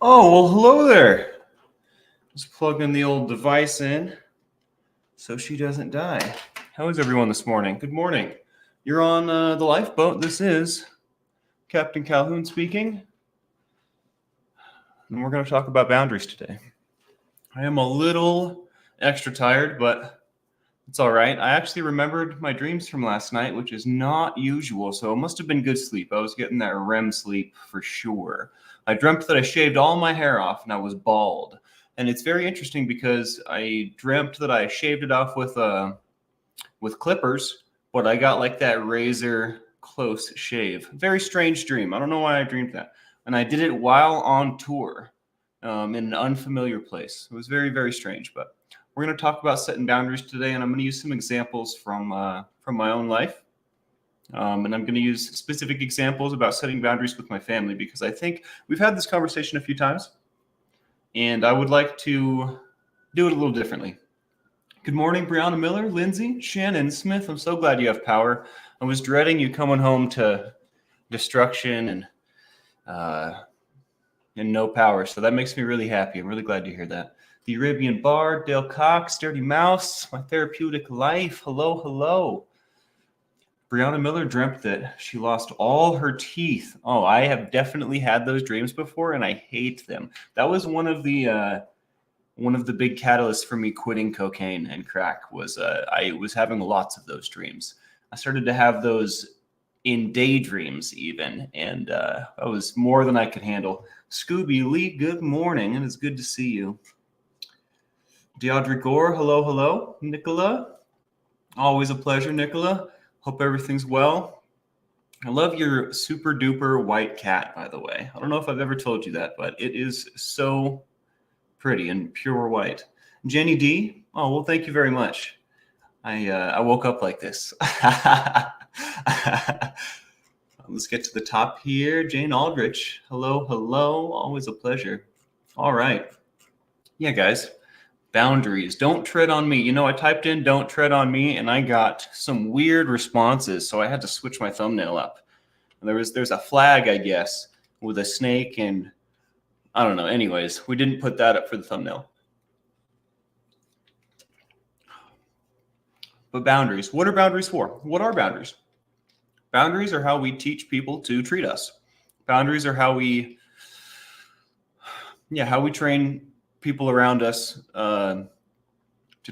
Oh, well, hello there. Just plugging the old device in so she doesn't die. How is everyone this morning? Good morning. You're on the lifeboat. This is Captain Calhoun speaking. And we're going to talk about boundaries today. I am a little extra tired, but it's all right. I actually remembered my dreams from last night, which is not usual, so it must have been good sleep. I was getting that REM sleep for sure. I dreamt that I shaved all my hair off and I was bald. And it's very interesting because I dreamt that I shaved it off with clippers, but I got like that razor close shave. Very strange dream. I don't know why I dreamed that. And I did it while on tour in an unfamiliar place. It was very, very strange, but we're going to talk about setting boundaries today, and I'm going to use some examples from my own life. And I'm going to use specific examples about setting boundaries with my family because I think we've had this conversation a few times, and I would like to do it a little differently. Good morning, Brianna Miller, Lindsay, Shannon, Smith. I'm so glad you have power. I was dreading you coming home to destruction and no power, so that makes me really happy. I'm really glad to hear that. The Arabian Bard, Dale Cox, Dirty Mouse, My Therapeutic Life. Hello, hello. Brianna Miller dreamt that she lost all her teeth. Oh, I have definitely had those dreams before, and I hate them. That was one of the big catalysts for me quitting cocaine and crack. Was I was having lots of those dreams. I started to have those in daydreams even, and that was more than I could handle. Scooby Lee, good morning, and it's good to see you. Deaudre Gore, hello, hello. Nicola, always a pleasure, Nicola. Hope everything's well. I love your super duper white cat, by the way. I don't know if I've ever told you that, but it is so pretty and pure white. Jenny D, oh, well, thank you very much. I woke up like this. Let's get to the top here. Jane Aldrich, hello, hello. Always a pleasure. All right. Yeah, guys. Boundaries. Don't tread on me. You know, I typed in "don't tread on me" and I got some weird responses, so I had to switch my thumbnail up. And there's a flag, I guess, with a snake and I don't know. Anyways, we didn't put that up for the thumbnail. But boundaries. What are boundaries for? What are boundaries? Boundaries are how we teach people to treat us. Boundaries are how we train people around us to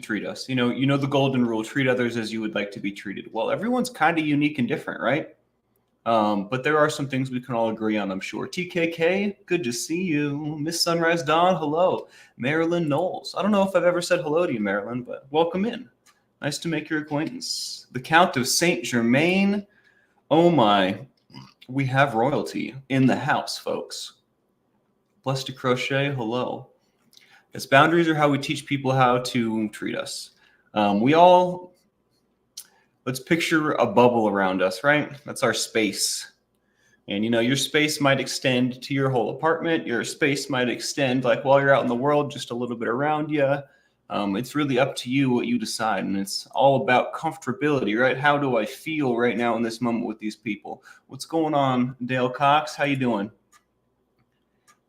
treat us. You know the golden rule: treat others as you would like to be treated. Well, everyone's kind of unique and different, right? But there are some things we can all agree on, I'm sure. TKK, good to see you. Miss Sunrise Dawn, hello. Marilyn Knowles. I don't know if I've ever said hello to you, Marilyn, but welcome in. Nice to make your acquaintance. The Count of Saint Germain. Oh my, we have royalty in the house, folks. Blessed to Crochet, hello. Yes, boundaries are how we teach people how to treat us. Let's picture a bubble around us, right? That's our space. And your space might extend to your whole apartment. Your space might extend like while you're out in the world, just a little bit around you. It's really up to you what you decide. And it's all about comfortability, right? How do I feel right now in this moment with these people? What's going on, Dale Cox? How you doing?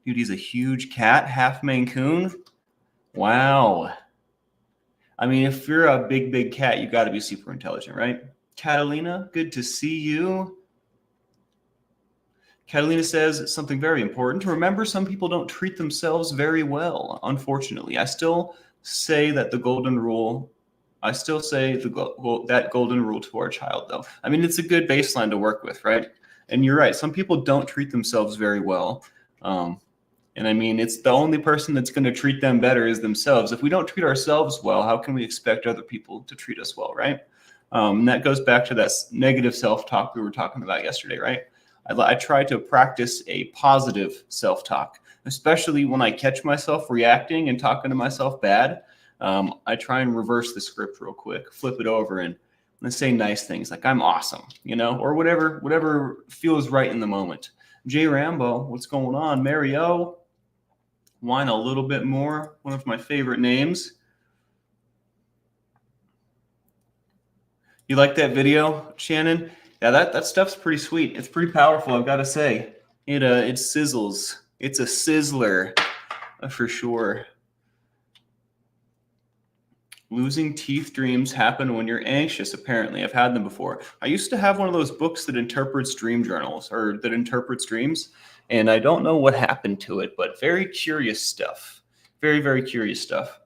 Dude, he's a huge cat, half Maine Coon. Wow. I mean, if you're a big, big cat, you got to be super intelligent, right? Catalina, good to see you. Catalina says something very important. Remember, some people don't treat themselves very well, unfortunately. I still say that that golden rule to our child, though. I mean, it's a good baseline to work with, right? And you're right. Some people don't treat themselves very well. And I mean, it's the only person that's going to treat them better is themselves. If we don't treat ourselves well, how can we expect other people to treat us well, right? And that goes back to that negative self-talk we were talking about yesterday, right? I try to practice a positive self-talk, especially when I catch myself reacting and talking to myself bad. I try and reverse the script real quick, flip it over and say nice things like "I'm awesome," or whatever feels right in the moment. Jay Rambo, what's going on? Mary O, whine a little bit more. One of my favorite names. You like that video, Shannon? Yeah, that stuff's pretty sweet. It's pretty powerful, I've got to say. It sizzles. It's a sizzler for sure. Losing teeth dreams happen when you're anxious, apparently. I've had them before. I used to have one of those books that interprets dream journals or that interprets dreams, and I don't know what happened to it, but very curious stuff. Very, very curious stuff.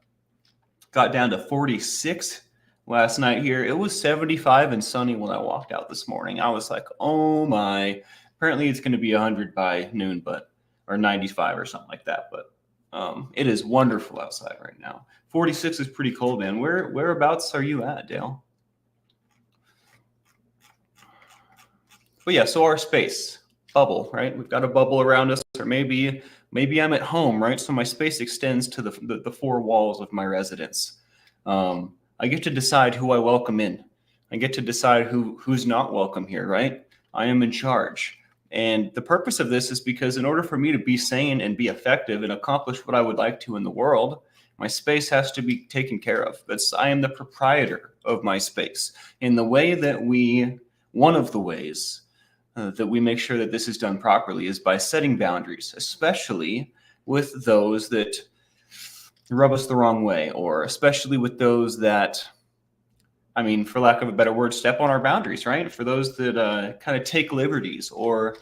Got down to 46 last night here. It was 75 and sunny when I walked out this morning. I was like, oh my. Apparently it's going to be 100 by noon, or 95 or something like that. But it is wonderful outside right now. 46 is pretty cold, man. Whereabouts are you at, Dale? But yeah, so our space bubble, right? We've got a bubble around us, or maybe I'm at home, right? So my space extends to the four walls of my residence. I get to decide who I welcome in. I get to decide who's not welcome here, right? I am in charge. And the purpose of this is because in order for me to be sane and be effective and accomplish what I would like to in the world, my space has to be taken care of. I am the proprietor of my space. In the way that one of the ways that we make sure that this is done properly is by setting boundaries, especially with those that rub us the wrong way, or especially with those that, I mean, for lack of a better word, step on our boundaries, right? For those that kind of take liberties or,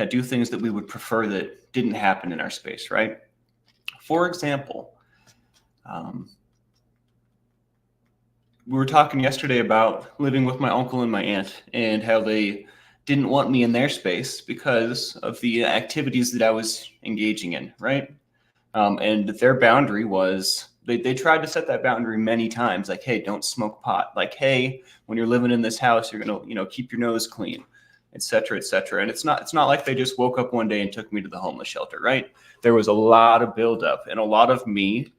do things that we would prefer that didn't happen in our space, right? For example, we were talking yesterday about living with my uncle and my aunt and how they didn't want me in their space because of the activities that I was engaging in, right? And their boundary was, they tried to set that boundary many times, like, hey, don't smoke pot. Like, hey, when you're living in this house, you're going to, keep your nose clean, et cetera, et cetera. And it's not like they just woke up one day and took me to the homeless shelter, right? There was a lot of buildup and a lot of me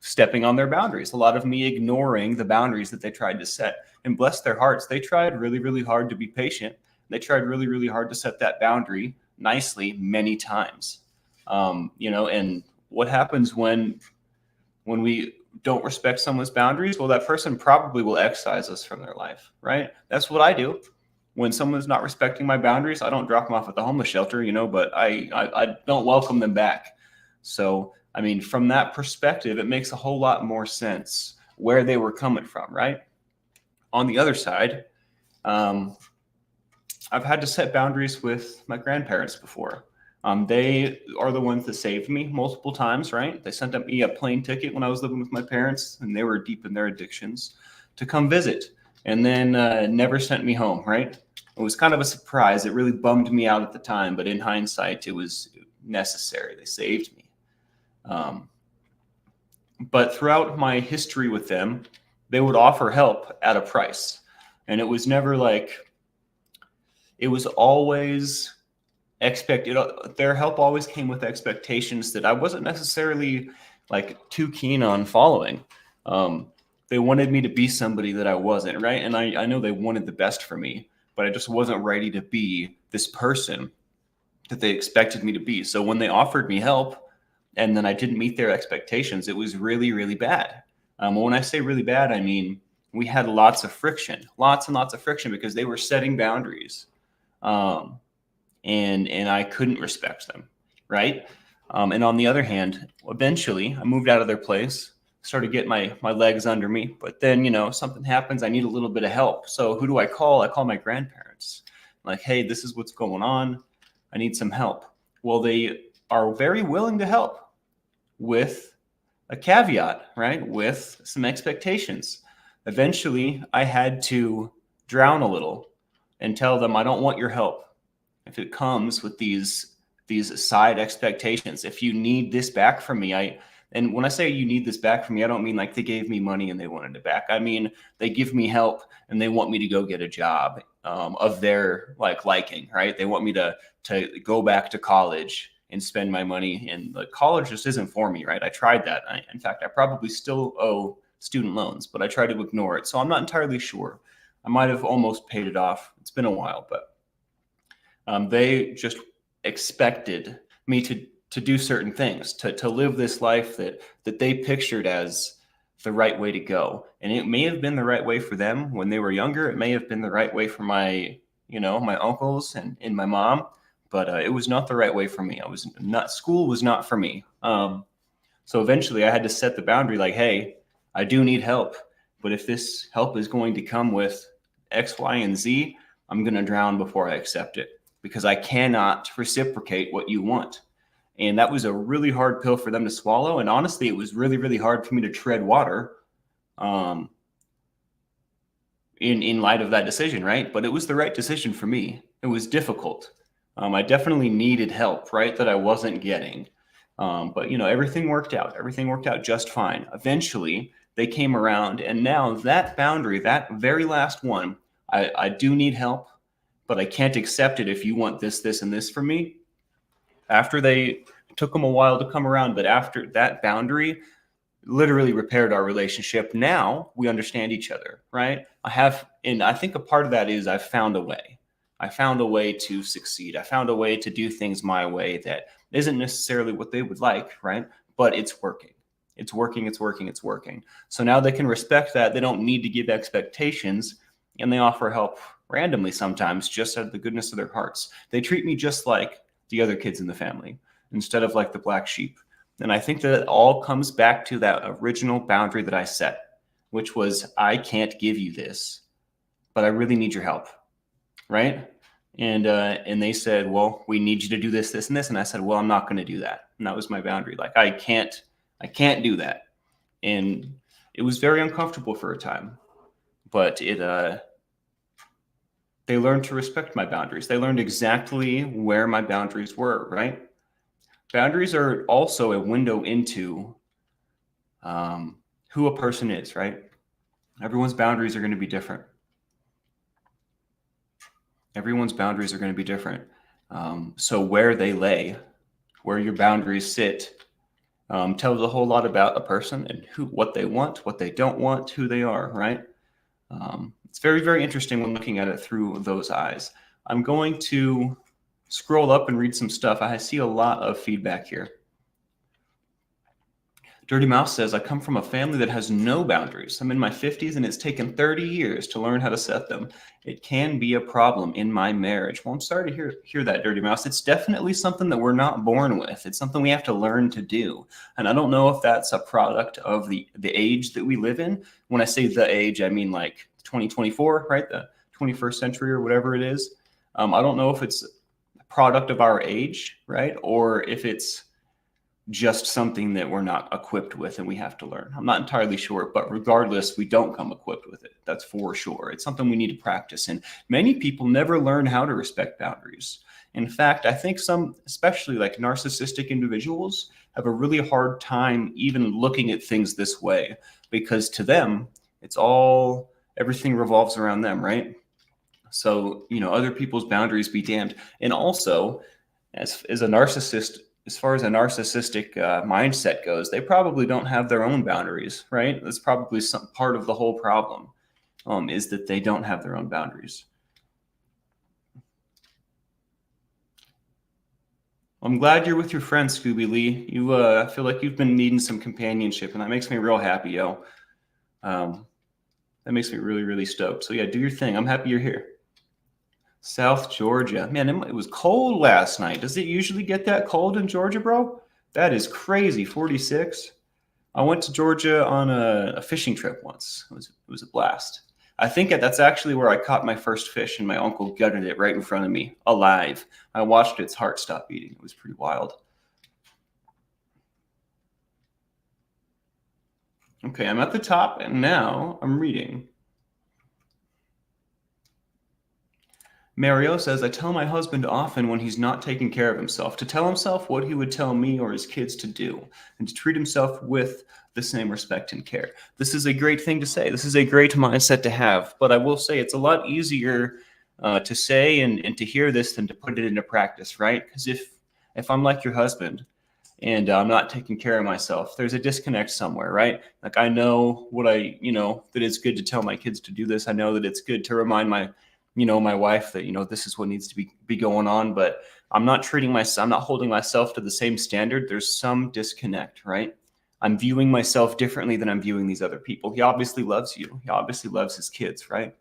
stepping on their boundaries, a lot of me ignoring the boundaries that they tried to set. And bless their hearts, they tried really, really hard to be patient. They tried really, really hard to set that boundary nicely many times. And what happens when we don't respect someone's boundaries? Well, that person probably will excise us from their life, right? That's what I do. When someone's not respecting my boundaries, I don't drop them off at the homeless shelter, but I don't welcome them back. So, I mean, from that perspective, it makes a whole lot more sense where they were coming from, right? On the other side, I've had to set boundaries with my grandparents before. They are the ones that saved me multiple times, right? They sent me a plane ticket when I was living with my parents and they were deep in their addictions to come visit, and then never sent me home, right? It was kind of a surprise. It really bummed me out at the time, but in hindsight, it was necessary. They saved me. But throughout my history with them, they would offer help at a price. And it was never it was always their help always came with expectations that I wasn't necessarily too keen on following. They wanted me to be somebody that I wasn't, right? And I know they wanted the best for me, but I just wasn't ready to be this person that they expected me to be. So when they offered me help and then I didn't meet their expectations, it was really, really bad. When I say really bad, I mean, we had lots and lots of friction because they were setting boundaries. And I couldn't respect them, right? And on the other hand, eventually I moved out of their place, started getting my legs under me, but then, something happens, I need a little bit of help. So who do I call? I call my grandparents. Like, hey, this is what's going on. I need some help. Well, they are very willing to help with a caveat, right? With some expectations. Eventually, I had to drown a little and tell them, I don't want your help. If it comes with these side expectations, if you need this back from me, and when I say you need this back from me, I don't mean like they gave me money and they wanted it back. I mean, they give me help and they want me to go get a job of their liking, right? They want me to go back to college and spend my money, and college just isn't for me, right? I tried that. In fact, I probably still owe student loans, but I try to ignore it. So I'm not entirely sure. I might have almost paid it off. It's been a while, but they just expected me to do certain things, to live this life that they pictured as the right way to go. And it may have been the right way for them when they were younger. It may have been the right way for my uncles and my mom. but it was not the right way for me. School was not for me. So eventually I had to set the boundary like, hey, I do need help, but if this help is going to come with X, Y, and Z, I'm going to drown before I accept it because I cannot reciprocate what you want. And that was a really hard pill for them to swallow. And honestly, it was really, really hard for me to tread water in light of that decision, right? But it was the right decision for me. It was difficult. I definitely needed help, right, that I wasn't getting. But, everything worked out. Everything worked out just fine. Eventually, they came around. And now that boundary, that very last one, I do need help, but I can't accept it if you want this, this, and this from me. After they took them a while to come around, but after that boundary literally repaired our relationship. Now we understand each other, right? And I think a part of that is I found a way. I found a way to succeed. I found a way to do things my way that isn't necessarily what they would like, right? But it's working. It's working, it's working, it's working. So now they can respect that. They don't need to give expectations, and they offer help randomly sometimes just out of the goodness of their hearts. They treat me just like the other kids in the family instead of like the black sheep. And I think that it all comes back to that original boundary that I set, which was I can't give you this, but I really need your help, right? And they said, well, we need you to do this, this, and this. And I said, well, I'm not going to do that. And that was my boundary. Like, I can't do that. And it was very uncomfortable for a time, but they learned to respect my boundaries. They learned exactly where my boundaries were, right? Boundaries are also a window into who a person is, right? Everyone's boundaries are going to be different. Everyone's boundaries are going to be different. So where they lay, where your boundaries sit, tells a whole lot about a person and what they want, what they don't want, who they are, right? It's very, very interesting when looking at it through those eyes. I'm going to scroll up and read some stuff. I see a lot of feedback here. Dirty Mouse says, I come from a family that has no boundaries. I'm in my 50s and it's taken 30 years to learn how to set them. It can be a problem in my marriage. Well, I'm sorry to hear that, Dirty Mouse. It's definitely something that we're not born with. It's something we have to learn to do. And I don't know if that's a product of the age that we live in. When I say the age, I mean like 2024, right? The 21st century or whatever it is. I don't know if it's a product of our age, right? Or if it's just something that we're not equipped with and we have to learn. I'm not entirely sure, but regardless, we don't come equipped with it. That's for sure. It's something we need to practice. And many people never learn how to respect boundaries. In fact, I think some, especially like narcissistic individuals, have a really hard time even looking at things this way, because to them, everything revolves around them, right? So, other people's boundaries be damned. And also, as a narcissist, as far as a narcissistic mindset goes, they probably don't have their own boundaries, right? That's probably some part of the whole problem, is that they don't have their own boundaries. I'm glad you're with your friend, Scooby Lee. I feel like you've been needing some companionship, and that makes me real happy, yo. That makes me really, really stoked. So yeah, do your thing. I'm happy you're here. South Georgia. Man, it was cold last night. Does it usually get that cold in Georgia, bro? That is crazy. 46. I went to Georgia on a fishing trip once. It was a blast. I think that's actually where I caught my first fish, and my uncle gutted it right in front of me, alive. I watched its heart stop beating. It was pretty wild. Okay, I'm at the top, and now I'm reading. Mario says, I tell my husband often when he's not taking care of himself to tell himself what he would tell me or his kids to do, and to treat himself with the same respect and care. This is a great thing to say. This is a great mindset to have. But I will say it's a lot easier to say and to hear this than to put it into practice, right? Because if I'm like your husband and I'm not taking care of myself, there's a disconnect somewhere, right? Like I know that it's good to tell my kids to do this. I know that it's good to remind my wife that, this is what needs to be going on, but I'm not holding myself to the same standard. There's some disconnect, right? I'm viewing myself differently than I'm viewing these other people. He obviously loves you. He obviously loves his kids, right?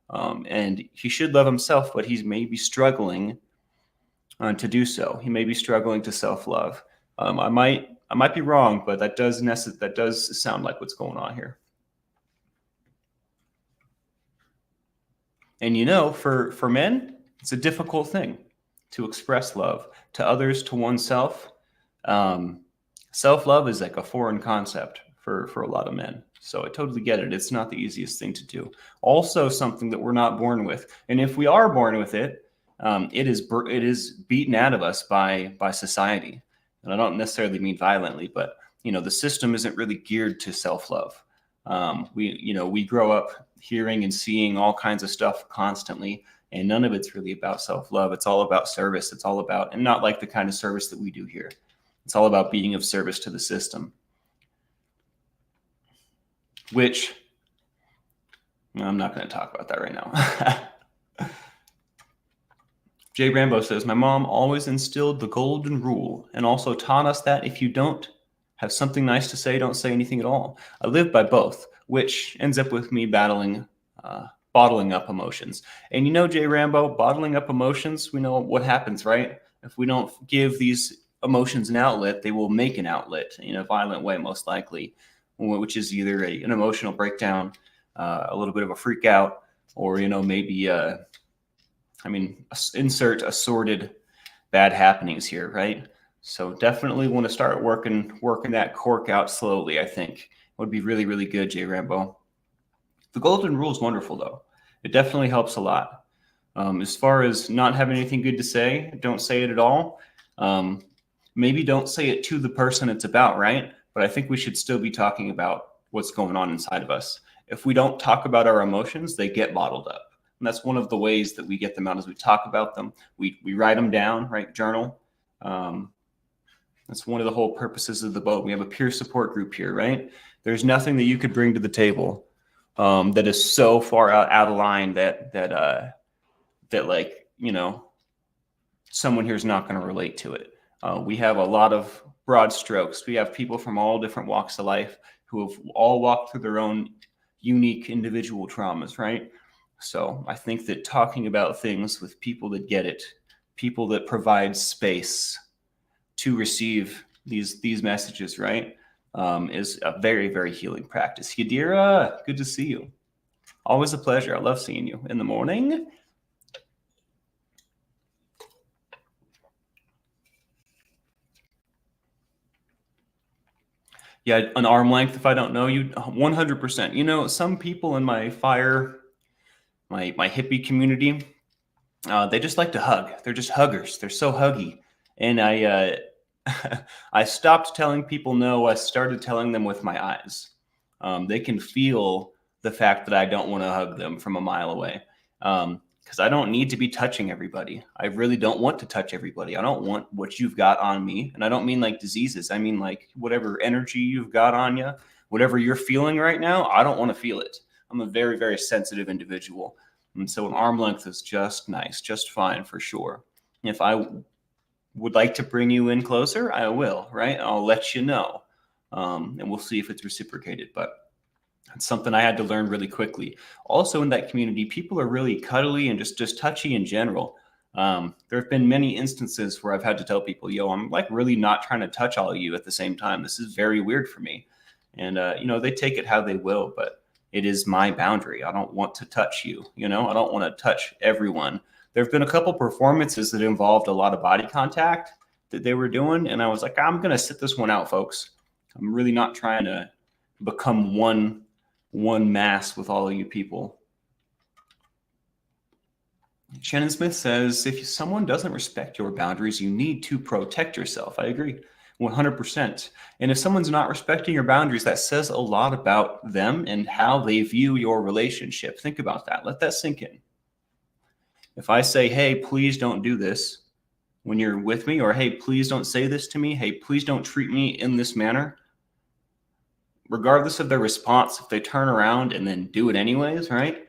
And he should love himself, but he's maybe struggling to do so. He may be struggling to self-love. I might be wrong, but that does sound like what's going on here. And for men, it's a difficult thing to express love to others, to oneself. Self-love is like a foreign concept for a lot of men. So I totally get it. It's not the easiest thing to do. Also something that we're not born with. And if we are born with it, it is beaten out of us by society. And I don't necessarily mean violently, but the system isn't really geared to self-love. We grow up hearing and seeing all kinds of stuff constantly, and none of it's really about self-love. It's all about service. It's all about, and not like the kind of service that we do here. It's all about being of service to the system, which I'm not going to talk about that right now. Jay Rambo says, my mom always instilled the golden rule and also taught us that if you don't have something nice to say, don't say anything at all. I live by both, which ends up with me bottling up emotions. And Jay Rambo, bottling up emotions, we know what happens, right? If we don't give these emotions an outlet, they will make an outlet in a violent way, most likely, which is either an emotional breakdown, a little bit of a freak out, or, maybe, insert assorted bad happenings here, right? So definitely want to start working that cork out slowly, I think. Would be really, really good, Jay Rambo. The golden rule is wonderful, though. It definitely helps a lot. As far as not having anything good to say, don't say it at all. Maybe don't say it to the person it's about, right? But I think we should still be talking about what's going on inside of us. If we don't talk about our emotions, they get bottled up. And that's one of the ways that we get them out, as we talk about them. We write them down, right? Journal. That's one of the whole purposes of the boat. We have a peer support group here, right? There's nothing that you could bring to the table that is so far out of line that someone here is not going to relate to it. We have a lot of broad strokes. We have people from all different walks of life who have all walked through their own unique individual traumas, right? So I think that talking about things with people that get it, people that provide space to receive these messages, right, is a very, very healing practice. Yadira, good to see you. Always a pleasure. I love seeing you in the morning. Yeah, an arm length if I don't know you, 100%. Some people in my my hippie community, they just like to hug. They're just huggers. They're so huggy. And I stopped telling people no. I started telling them with my eyes. They can feel the fact that I don't want to hug them from a mile away. Because I don't need to be touching everybody. I really don't want to touch everybody. I don't want what you've got on me. And I don't mean like diseases. I mean like whatever energy you've got on you, whatever you're feeling right now, I don't want to feel it. I'm a very, very sensitive individual. And so an arm length is just nice, just fine for sure. If I would like to bring you in closer, I will, right? I'll let you know. And we'll see if it's reciprocated. But it's something I had to learn really quickly. Also in that community, people are really cuddly and just touchy in general. There have been many instances where I've had to tell people, I'm like really not trying to touch all of you at the same time. This is very weird for me. And, they take it how they will, but it is my boundary. I don't want to touch you. I don't want to touch everyone. There have been a couple performances that involved a lot of body contact that they were doing. And I was like, I'm going to sit this one out, folks. I'm really not trying to become one mass with all of you people. Shannon Smith says, if someone doesn't respect your boundaries, you need to protect yourself. I agree 100%. And if someone's not respecting your boundaries, that says a lot about them and how they view your relationship. Think about that. Let that sink in. If I say, hey, please don't do this when you're with me, or hey, please don't say this to me. Hey, please don't treat me in this manner. Regardless of their response, if they turn around and then do it anyways, right?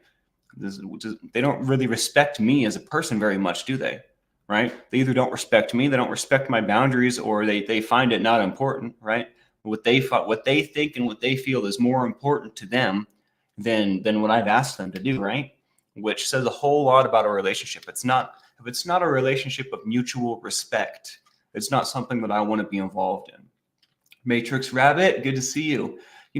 They don't really respect me as a person very much, do they? Right? They either don't respect me, they don't respect my boundaries, or they find it not important, right? What they think and what they feel is more important to them than what I've asked them to do, right? Which says a whole lot about our relationship. It's not if it's not a relationship of mutual respect, it's not something that I want to be involved in. Matrix Rabbit, good to see you.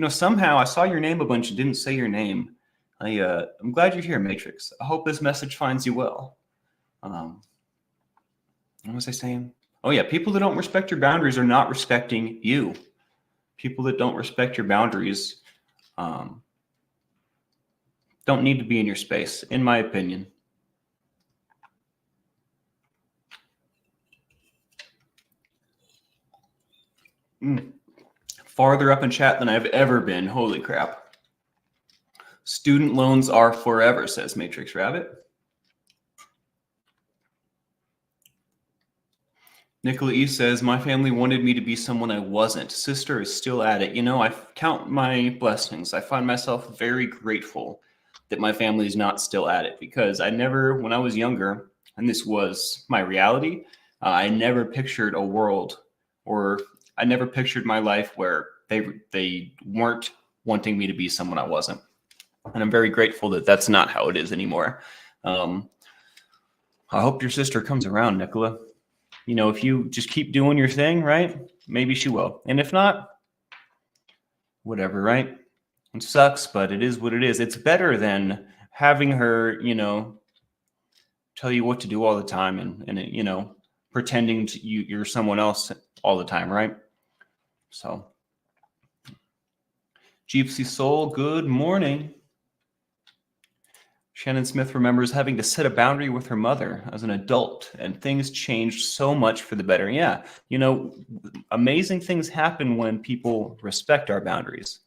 Somehow I saw your name a bunch and didn't say your name. I'm glad you're here, Matrix. I hope this message finds you well. What was I saying? Oh yeah, people that don't respect your boundaries are not respecting you. People that don't respect your boundaries don't need to be in your space, in my opinion. Farther up in chat than I've ever been. Holy crap. Student loans are forever, says Matrix Rabbit. Nicola E says, my family wanted me to be someone I wasn't. Sister is still at it. I count my blessings. I find myself very grateful that my family is not still at it, because when I was younger, and this was my reality, I never pictured a world, or I never pictured my life where they weren't wanting me to be someone I wasn't. And I'm very grateful that that's not how it is anymore. I hope your sister comes around, Nicola. If you just keep doing your thing, right? Maybe she will. And if not, whatever, right? It sucks, but it is what it is. It's better than having her, tell you what to do all the time and pretending you're someone else all the time, right? So, Gypsy Soul, good morning. Shannon Smith remembers having to set a boundary with her mother as an adult, and things changed so much for the better. Yeah, amazing things happen when people respect our boundaries.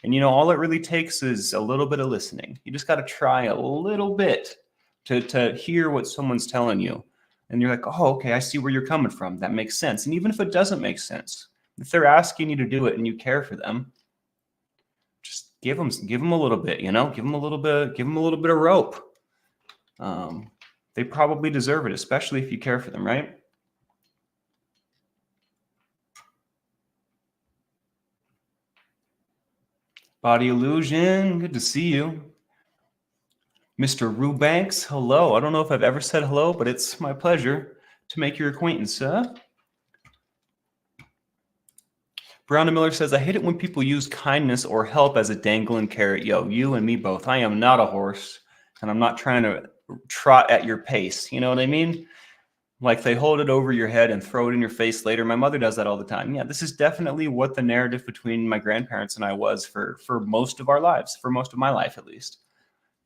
And, all it really takes is a little bit of listening. You just got to try a little bit to hear what someone's telling you. And you're like, oh, okay, I see where you're coming from. That makes sense. And even if it doesn't make sense, if they're asking you to do it and you care for them, just give them a little bit, give them a little bit of rope. They probably deserve it, especially if you care for them, right? Body Illusion, good to see you. Mr. Rubanks, hello. I don't know if I've ever said hello, but it's my pleasure to make your acquaintance. Brown and Miller says, I hate it when people use kindness or help as a dangling carrot. Yo, you and me both. I am not a horse, and I'm not trying to trot at your pace. You know what I mean? Like they hold it over your head and throw it in your face later. My mother does that all the time. Yeah, this is definitely what the narrative between my grandparents and I was for most of our lives, for most of my life at least.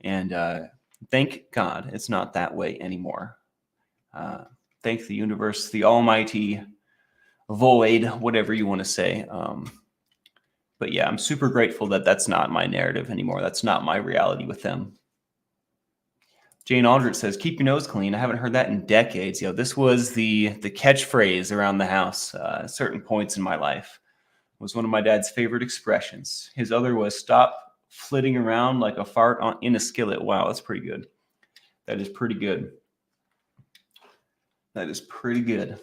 And thank God it's not that way anymore. Thank the universe, the almighty void, whatever you want to say. But yeah, I'm super grateful that that's not my narrative anymore. That's not my reality with them. Jane Aldrich says, keep your nose clean. I haven't heard that in decades. This was the catchphrase around the house at certain points in my life. It was one of my dad's favorite expressions. His other was, stop flitting around like a fart in a skillet. Wow, that's pretty good. That is pretty good. That is pretty good.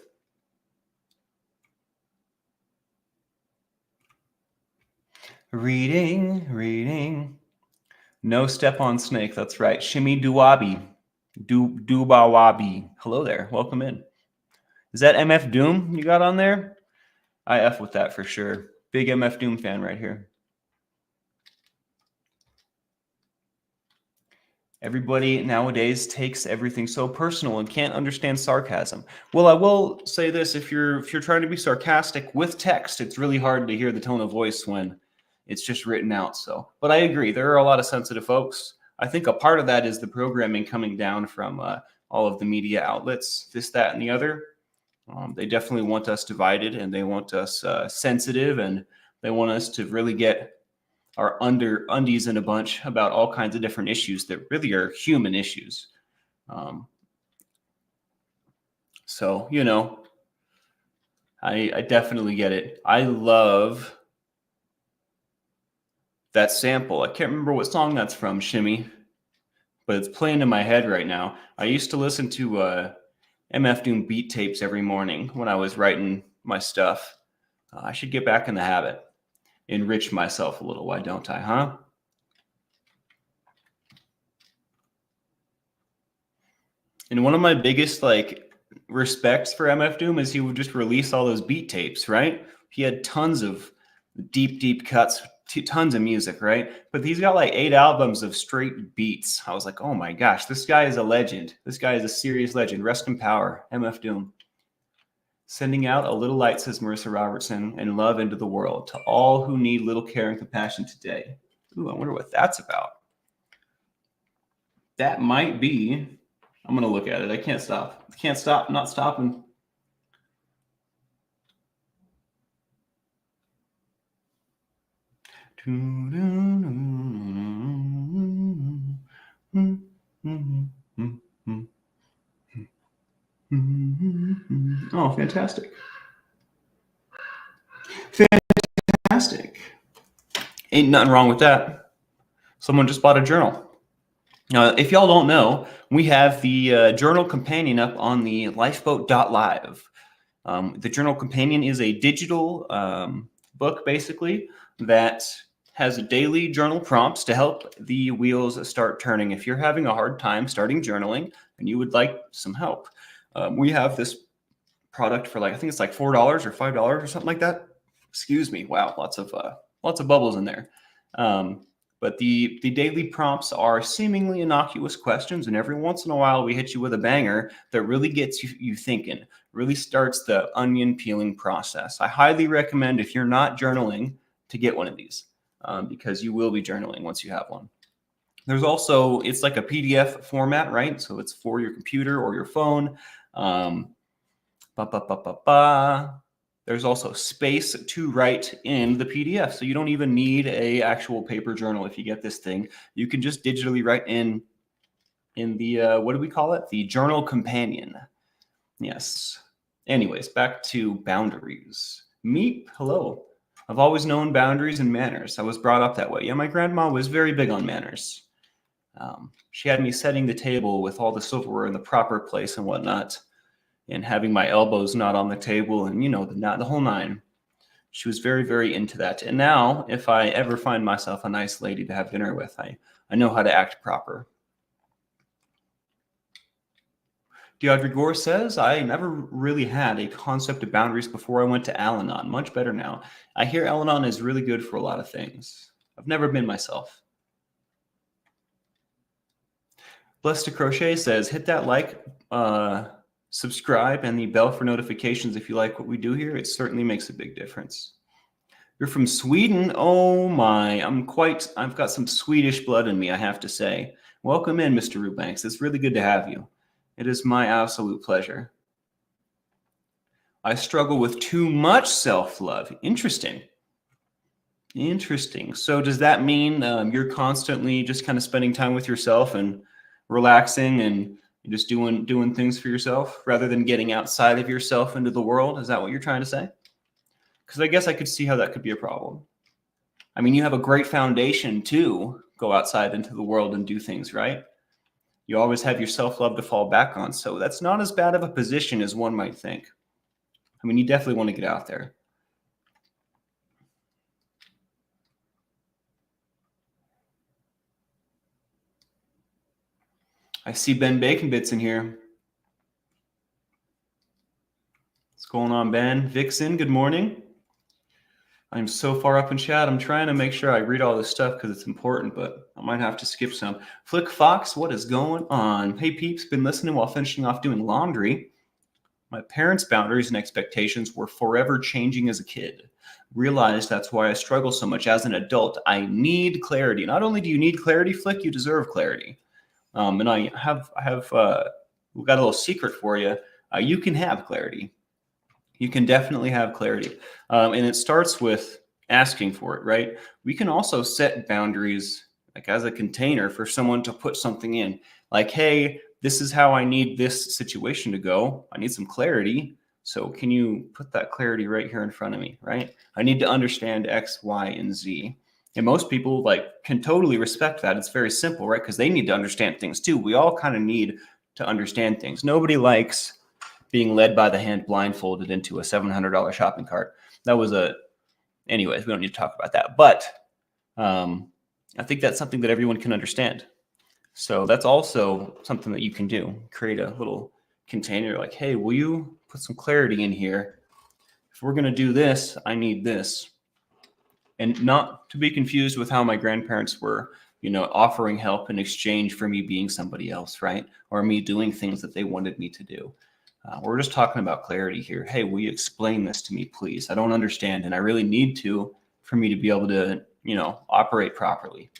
Reading. No step on snake. That's right. Shimmy Duwabi. Dubawabi. Hello there. Welcome in. Is that MF Doom you got on there? I F with that for sure. Big MF Doom fan right here. Everybody nowadays takes everything so personal and can't understand sarcasm. Well, I will say this: if you're trying to be sarcastic with text, it's really hard to hear the tone of voice when it's just written out. So, but I agree, there are a lot of sensitive folks. I think a part of that is the programming coming down from all of the media outlets, this, that, and the other. They definitely want us divided, and they want us sensitive, and they want us to really get our undies in a bunch about all kinds of different issues that really are human issues. So, I definitely get it. I love that sample. I can't remember what song that's from, Shimmy, but it's playing in my head right now. I used to listen to MF Doom beat tapes every morning when I was writing my stuff. I should get back in the habit. Enrich myself a little. Why don't I, huh? And one of my biggest like respects for MF Doom is he would just release all those beat tapes, right? He had tons of deep cuts, tons of music, right? But he's got like 8 albums of straight beats. I was like, oh my gosh, this guy is a legend. This guy is a serious legend. Rest in power, MF Doom. Sending out a little light, says Marissa Robertson, and love into the world to all who need little care and compassion today. Ooh, I wonder what that's about. That might be, I'm going to look at it. I can't stop. Can't stop, not stopping. Oh, fantastic. Fantastic. Ain't nothing wrong with that. Someone just bought a journal. If y'all don't know, we have the journal companion up on the thelifeboat.live. The journal companion is a digital book, basically, that has daily journal prompts to help the wheels start turning. If you're having a hard time starting journaling and you would like some help, we have this product for like, I think it's like $4 or $5 or something like that. Excuse me. Wow, lots of bubbles in there. But the daily prompts are seemingly innocuous questions, and every once in a while we hit you with a banger that really gets you thinking, really starts the onion peeling process. I highly recommend, if you're not journaling, to get one of these because you will be journaling once you have one. There's also, it's like a PDF format, right? So it's for your computer or your phone. There's also space to write in the PDF. So you don't even need a actual paper journal if you get this thing. You can just digitally write in the, what do we call it? The journal companion. Yes. Anyways, back to boundaries. Meep, hello. I've always known boundaries and manners. I was brought up that way. Yeah, my grandma was very big on manners. She had me setting the table with all the silverware in the proper place and whatnot, and having my elbows not on the table, and the whole nine. She was very, very into that. And now, if I ever find myself a nice lady to have dinner with, I know how to act proper. Deaudre Gore says, I never really had a concept of boundaries before I went to Al-Anon. Much better now. I hear Al-Anon is really good for a lot of things. I've never been myself. Blessed to Crochet says, hit that like, subscribe, and the bell for notifications if you like what we do here. It certainly makes a big difference. You're from Sweden? Oh my, I've got some Swedish blood in me, I have to say. Welcome in, Mr. Rubanks. It's really good to have you. It is my absolute pleasure. I struggle with too much self-love. Interesting. So does that mean you're constantly just kind of spending time with yourself and relaxing and just doing things for yourself rather than getting outside of yourself into the world? Is that what you're trying to say? Because I guess I could see how that could be a problem. I mean, you have a great foundation to go outside into the world and do things, right? You always have your self-love to fall back on. So that's not as bad of a position as one might think. I mean, you definitely want to get out there. I see Ben Bacon Bits in here. What's going on, Ben? Vixen, good morning. I'm so far up in chat. I'm trying to make sure I read all this stuff because it's important, but I might have to skip some. Flick Fox, what is going on? Hey, peeps, been listening while finishing off doing laundry. My parents' boundaries and expectations were forever changing as a kid. Realized that's why I struggle so much as an adult. I need clarity. Not only do you need clarity, Flick, you deserve clarity. And I have we've got a little secret for you. You can have clarity. You can definitely have clarity. And it starts with asking for it, right? We can also set boundaries like as a container for someone to put something in. Like, hey, this is how I need this situation to go. I need some clarity. So can you put that clarity right here in front of me, right? I need to understand X, Y, and Z. And most people can totally respect that. It's very simple, right? Because they need to understand things too. We all kind of need to understand things. Nobody likes being led by the hand blindfolded into a $700 shopping cart. Anyways, we don't need to talk about that. But I think that's something that everyone can understand. So that's also something that you can do. Create a little container like, hey, will you put some clarity in here? If we're going to do this, I need this. And not to be confused with how my grandparents were, offering help in exchange for me being somebody else, right? Or me doing things that they wanted me to do. We're just talking about clarity here. Hey, will you explain this to me, please? I don't understand, and I really need to for me to be able to, operate properly.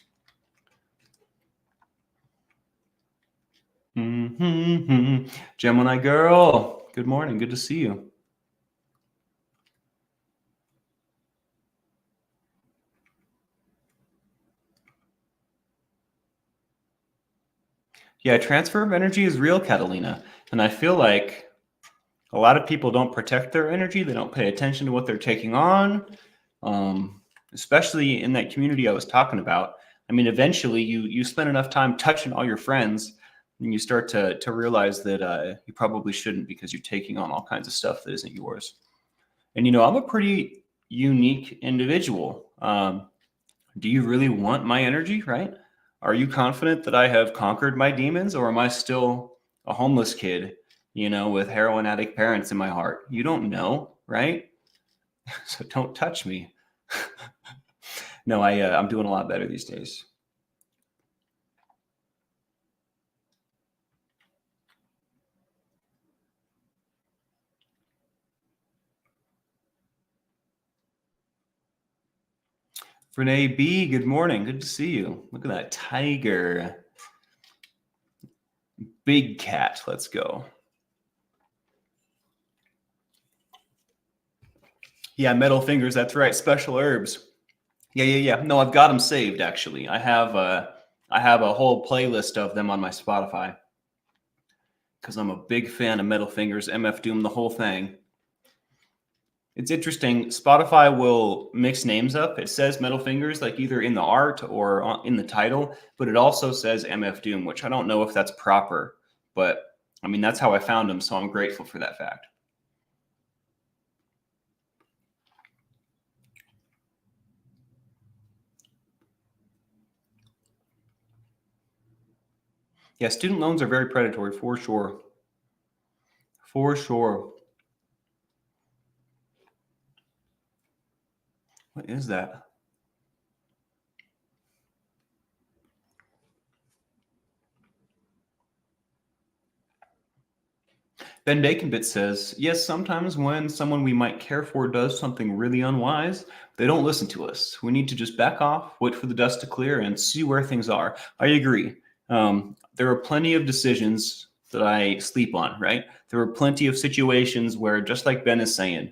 Gemini girl, good morning. Good to see you. Yeah, transfer of energy is real, Catalina. And I feel like a lot of people don't protect their energy. They don't pay attention to what they're taking on, especially in that community I was talking about. I mean, eventually you spend enough time touching all your friends and you start to realize that you probably shouldn't because you're taking on all kinds of stuff that isn't yours. And, I'm a pretty unique individual. Do you really want my energy, right? Are you confident that I have conquered my demons, or am I still a homeless kid, with heroin addict parents in my heart? You don't know, right? So don't touch me. No, I'm doing a lot better these days. Renee B, good morning. Good to see you. Look at that tiger. Big cat. Let's go. Yeah, metal fingers. That's right. Special herbs. Yeah. No, I've got them saved. Actually, I have a whole playlist of them on my Spotify because I'm a big fan of Metal Fingers, MF Doom, the whole thing. It's interesting. Spotify will mix names up. It says Metal Fingers like either in the art or in the title, but it also says MF Doom, which I don't know if that's proper, but I mean, that's how I found them. So I'm grateful for that fact. Yeah, student loans are very predatory for sure. For sure. What is that? Ben Baconbit says, yes, sometimes when someone we might care for does something really unwise, they don't listen to us. We need to just back off, wait for the dust to clear, and see where things are. I agree. There are plenty of decisions that I sleep on, right? There are plenty of situations where, just like Ben is saying,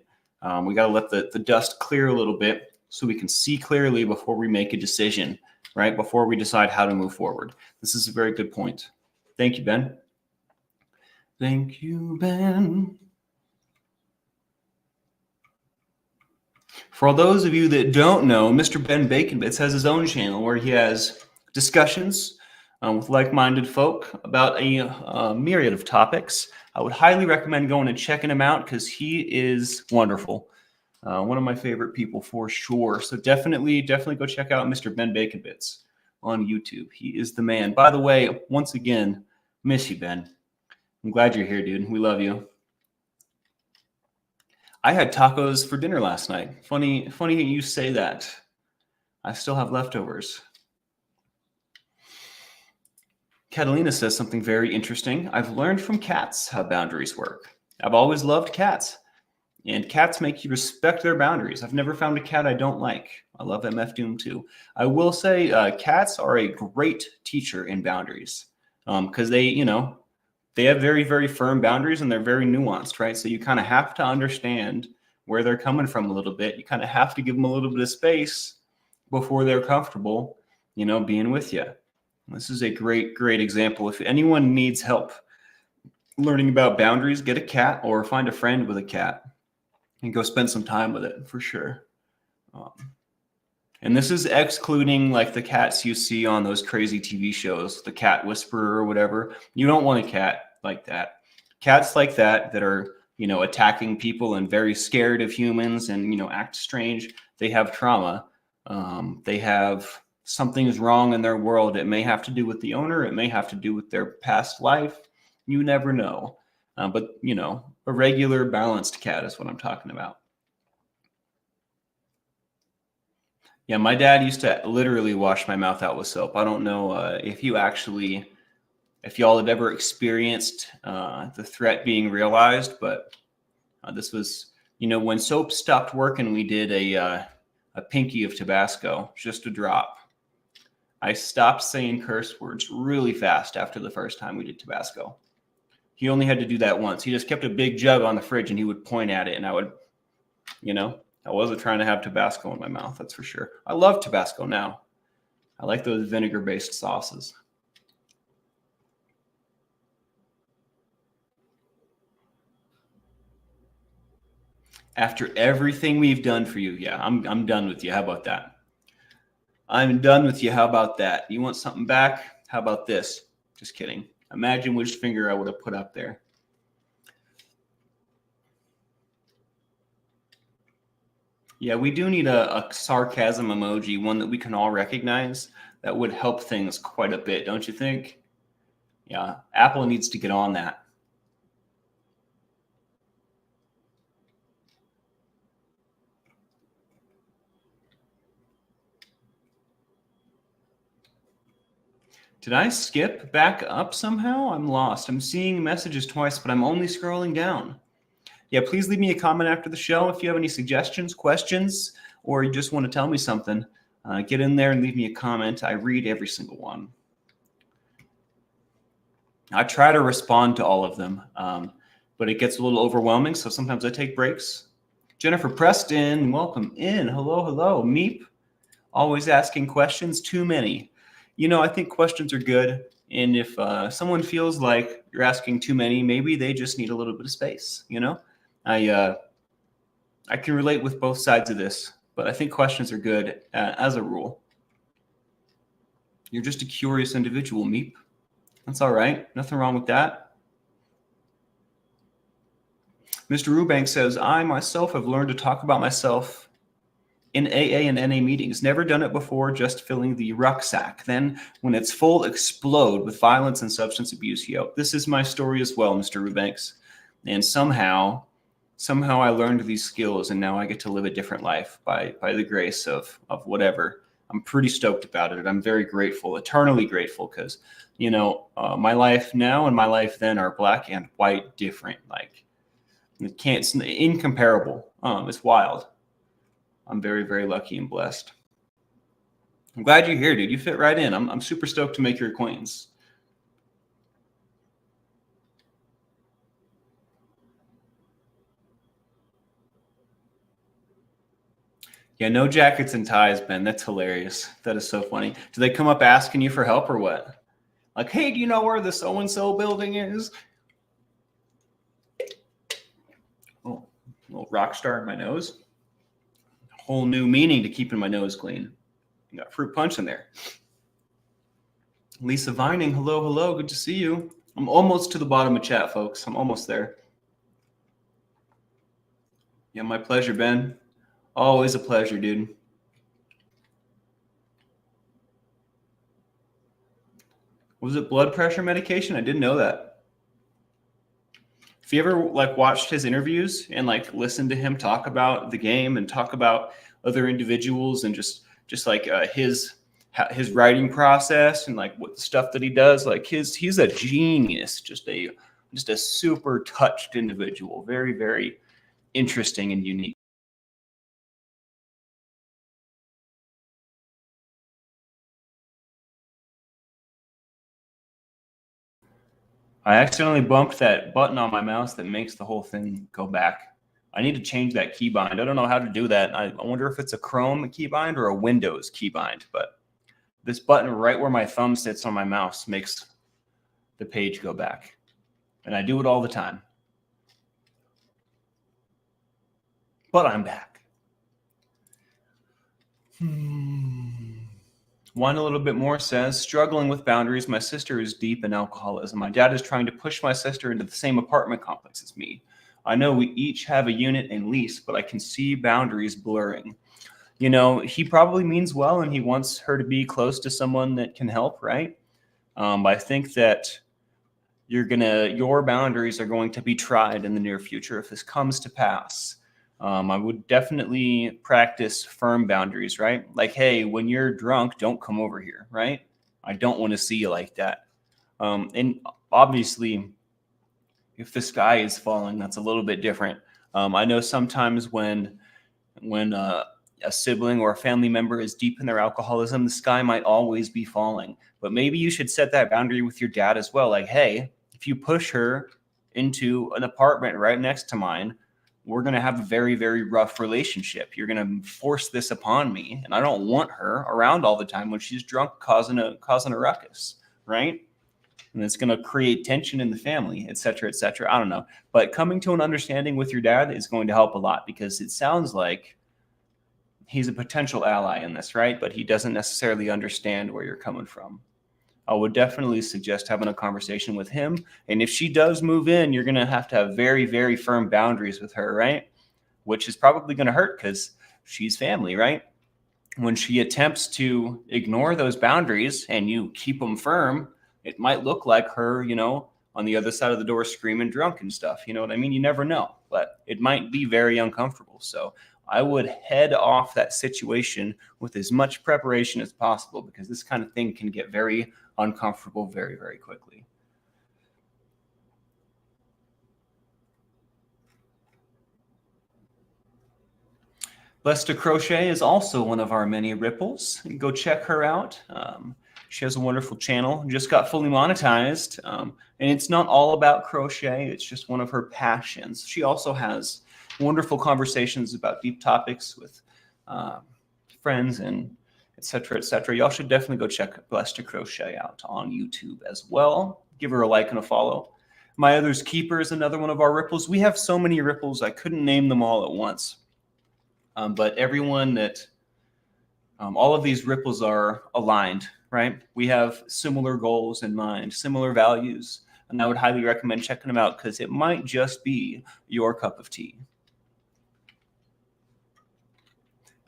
we got to let the dust clear a little bit so we can see clearly before we make a decision, right? Before we decide how to move forward. This is a very good point. Thank you, Ben. Thank you, Ben. For all those of you that don't know, Mr. Ben Baconbits has his own channel where he has discussions with like-minded folk about a myriad of topics. I would highly recommend going and checking him out because he is wonderful. One of my favorite people for sure. So definitely go check out Mr. Ben Baconbits on YouTube. He is the man. By the way, once again, miss you, Ben. I'm glad you're here, dude. We love you. I had tacos for dinner last night. Funny you say that. I still have leftovers. Catalina says something very interesting. I've learned from cats how boundaries work. I've always loved cats, and cats make you respect their boundaries. I've never found a cat I don't like. I love MF Doom too. I will say cats are a great teacher in boundaries because they have very, very firm boundaries and they're very nuanced, right? So you kind of have to understand where they're coming from a little bit. You kind of have to give them a little bit of space before they're comfortable, being with you. This is a great, great example. If anyone needs help learning about boundaries, get a cat or find a friend with a cat and go spend some time with it for sure. And this is excluding like the cats you see on those crazy TV shows, the cat whisperer or whatever. You don't want a cat like that. Cats like that are, attacking people and very scared of humans and, act strange. They have trauma. They have something is wrong in their world. It may have to do with the owner. It may have to do with their past life. You never know. But, you know, a regular balanced cat is what I'm talking about. Yeah, my dad used to literally wash my mouth out with soap. I don't know if y'all have ever experienced the threat being realized, but this was, you know, when soap stopped working, we did a pinky of Tabasco, just a drop. I stopped saying curse words really fast after the first time we did Tabasco. He only had to do that once. He just kept a big jug on the fridge and he would point at it, and I would, you know, I wasn't trying to have Tabasco in my mouth, that's for sure. I love Tabasco now. I like those vinegar-based sauces. After everything we've done for you, yeah, I'm done with you. How about that? I'm done with you. How about that? You want something back? How about this? Just kidding. Imagine which finger I would have put up there. Yeah, we do need a sarcasm emoji, one that we can all recognize. That would help things quite a bit, don't you think? Yeah, Apple needs to get on that. Did I skip back up somehow? I'm lost. I'm seeing messages twice, but I'm only scrolling down. Yeah, please leave me a comment after the show if you have any suggestions, questions, or you just want to tell me something. Get in there and leave me a comment. I read every single one. I try to respond to all of them, but it gets a little overwhelming, so sometimes I take breaks. Jennifer Preston, welcome in. Hello, hello. Meep, always asking questions, too many. You know, I think questions are good, and if someone feels like you're asking too many, maybe they just need a little bit of space, you know? I can relate with both sides of this, but I think questions are good as a rule. You're just a curious individual, Meep. That's all right. Nothing wrong with that. Mr. Rubank says, I myself have learned to talk about myself in AA and NA meetings. Never done it before, just filling the rucksack. Then when it's full, explode with violence and substance abuse. Yo, this is my story as well, Mr. Rubanks. And somehow I learned these skills, and now I get to live a different life by the grace of whatever. I'm pretty stoked about it. I'm very grateful, eternally grateful, because, you know, my life now and my life then are black and white different. Like, it's incomparable. It's wild. I'm very, very lucky and blessed. I'm glad you're here, dude. You fit right in. I'm super stoked to make your acquaintance. Yeah, no jackets and ties, Ben. That's hilarious. That is so funny. Do they come up asking you for help or what? Like, hey, do you know where the so-and-so building is? Oh, a little rock star in my nose. Whole new meaning to keeping my nose clean. You got fruit punch in there. Lisa Vining, hello, hello. Good to see you. I'm almost to the bottom of chat, folks. I'm almost there. Yeah, my pleasure, Ben. Always a pleasure, dude. Was it blood pressure medication? I didn't know that. If you ever like watched his interviews and like listened to him talk about the game and talk about other individuals and just like his writing process and like what the stuff that he does, like he's a genius, just a super touched individual, very, very interesting and unique. I accidentally bumped that button on my mouse that makes the whole thing go back. I need to change that keybind. I don't know how to do that. I wonder if it's a Chrome keybind or a Windows keybind, but this button right where my thumb sits on my mouse makes the page go back. And I do it all the time. But I'm back. Wine a little bit more says, struggling with boundaries. My sister is deep in alcoholism. My dad is trying to push my sister into the same apartment complex as me. I know we each have a unit and lease, but I can see boundaries blurring. he probably means well and he wants her to be close to someone that can help, right? I think that your boundaries are going to be tried in the near future if this comes to pass. I would definitely practice firm boundaries, right? Like, hey, when you're drunk, don't come over here, right? I don't want to see you like that. And obviously, if the sky is falling, that's a little bit different. I know sometimes when a sibling or a family member is deep in their alcoholism, the sky might always be falling. But maybe you should set that boundary with your dad as well. Like, hey, if you push her into an apartment right next to mine, we're going to have a very, very rough relationship. You're going to force this upon me, and I don't want her around all the time when she's drunk causing a ruckus, right? And it's going to create tension in the family, et cetera, et cetera. I don't know. But coming to an understanding with your dad is going to help a lot, because it sounds like he's a potential ally in this, right? But he doesn't necessarily understand where you're coming from. I would definitely suggest having a conversation with him. And if she does move in, you're going to have very, very firm boundaries with her, right? Which is probably going to hurt because she's family, right? When she attempts to ignore those boundaries and you keep them firm, it might look like her, on the other side of the door screaming drunk and stuff. You know what I mean? You never know, but it might be very uncomfortable. So I would head off that situation with as much preparation as possible, because this kind of thing can get very uncomfortable very, very quickly. Blessed to Crochet is also one of our many ripples. Go check her out. She has a wonderful channel, just got fully monetized. And it's not all about crochet. It's just one of her passions. She also has wonderful conversations about deep topics with friends and et cetera, et cetera. Y'all should definitely go check Blessed to Crochet out on YouTube as well. Give her a like and a follow. My Other's Keeper is another one of our ripples. We have so many ripples, I couldn't name them all at once. But everyone all of these ripples are aligned, right? We have similar goals in mind, similar values, and I would highly recommend checking them out, because it might just be your cup of tea.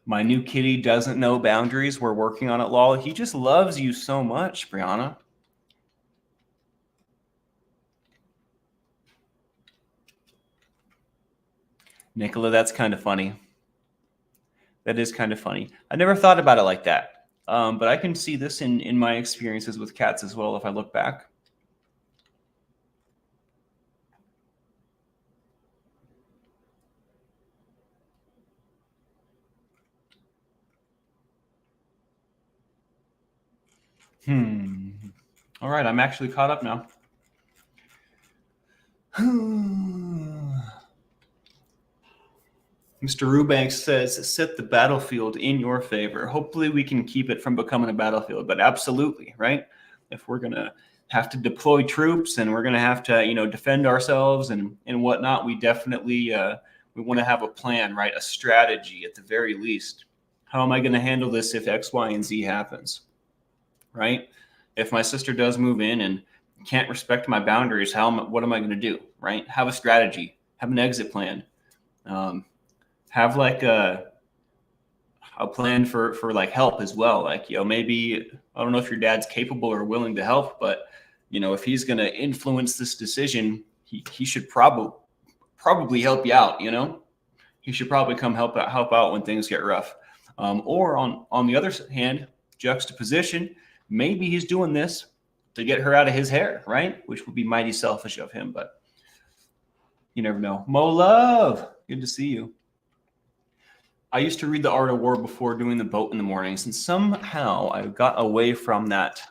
My new kitty doesn't know boundaries. We're working on it, lol. He just loves you so much, Brianna. Nicola, that's kind of funny. That is kind of funny. I never thought about it like that. But I can see this in my experiences with cats as well if I look back. All right, I'm actually caught up now. Mr. Rubanks says, set the battlefield in your favor. Hopefully we can keep it from becoming a battlefield, but absolutely, right? If we're going to have to deploy troops and we're going to have to, defend ourselves and whatnot, we definitely, we want to have a plan, right? A strategy at the very least. How am I going to handle this if X, Y, and Z happens, right? If my sister does move in and can't respect my boundaries, what am I going to do, right? Have a strategy, have an exit plan. Have like a plan for like help as well. Like, maybe, I don't know if your dad's capable or willing to help, but if he's going to influence this decision, he should probably help you out. He should probably come help out when things get rough. Or on the other hand, juxtaposition, maybe he's doing this to get her out of his hair, right? Which would be mighty selfish of him, but you never know. Mo Love, good to see you. I used to read The Art of War before doing the boat in the mornings, and somehow I got away from that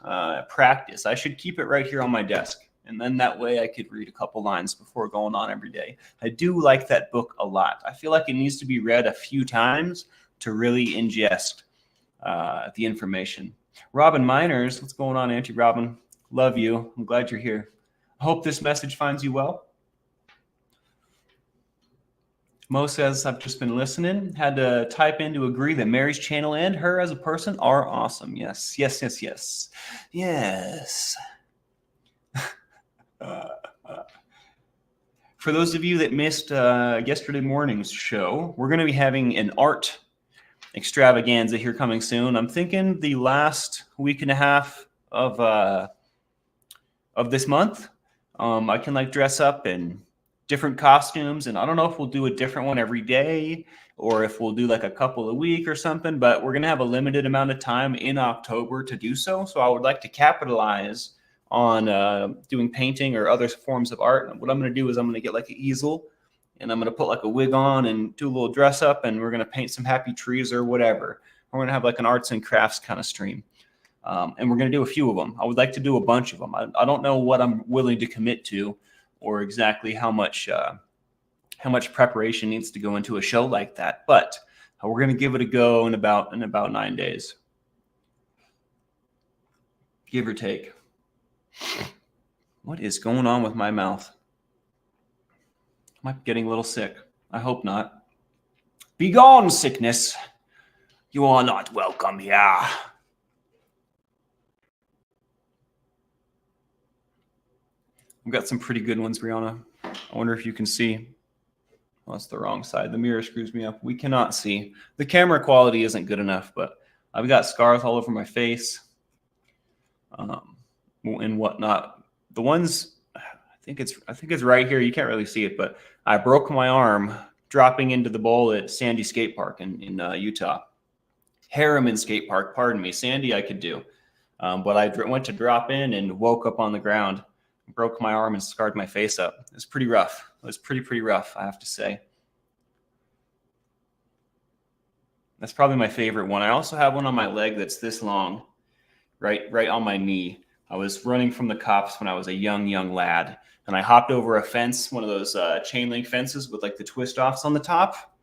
practice. I should keep it right here on my desk, and then that way I could read a couple lines before going on every day. I do like that book a lot. I feel like it needs to be read a few times to really ingest the information. Robin Miners, what's going on, Auntie Robin? Love you. I'm glad you're here. I hope this message finds you well. Mo says, I've just been listening. Had to type in to agree that Mary's channel and her as a person are awesome. Yes, yes, yes, yes. Yes. For those of you that missed yesterday morning's show, we're going to be having an art Extravaganza here coming soon. I'm thinking the last week and a half of this month. I can like dress up in different costumes, and I don't know if we'll do a different one every day or if we'll do like a couple a week or something, but we're going to have a limited amount of time in October to do so. So I would like to capitalize on doing painting or other forms of art. And what I'm going to do is I'm going to get like an easel and I'm going to put like a wig on and do a little dress up, and we're going to paint some happy trees or whatever. We're going to have like an arts and crafts kind of stream. And we're going to do a few of them. I would like to do a bunch of them. I don't know what I'm willing to commit to or exactly how much preparation needs to go into a show like that, but we're going to give it a go in about 9 days, give or take. What is going on with my mouth? Am I getting a little sick? I hope not. Be gone, sickness. You are not welcome here. I've got some pretty good ones, Brianna. I wonder if you can see. Well, that's the wrong side. The mirror screws me up. We cannot see. The camera quality isn't good enough, but I've got scars all over my face and whatnot. The ones, I think it's right here. You can't really see it, but I broke my arm dropping into the bowl at Sandy Skate Park in Utah. Harriman Skate Park, pardon me. Sandy I could do. But I went to drop in and woke up on the ground, broke my arm and scarred my face up. It was pretty rough. It was pretty rough, I have to say. That's probably my favorite one. I also have one on my leg that's this long, right on my knee. I was running from the cops when I was a young lad, and I hopped over a fence, one of those chain link fences with like the twist offs on the top,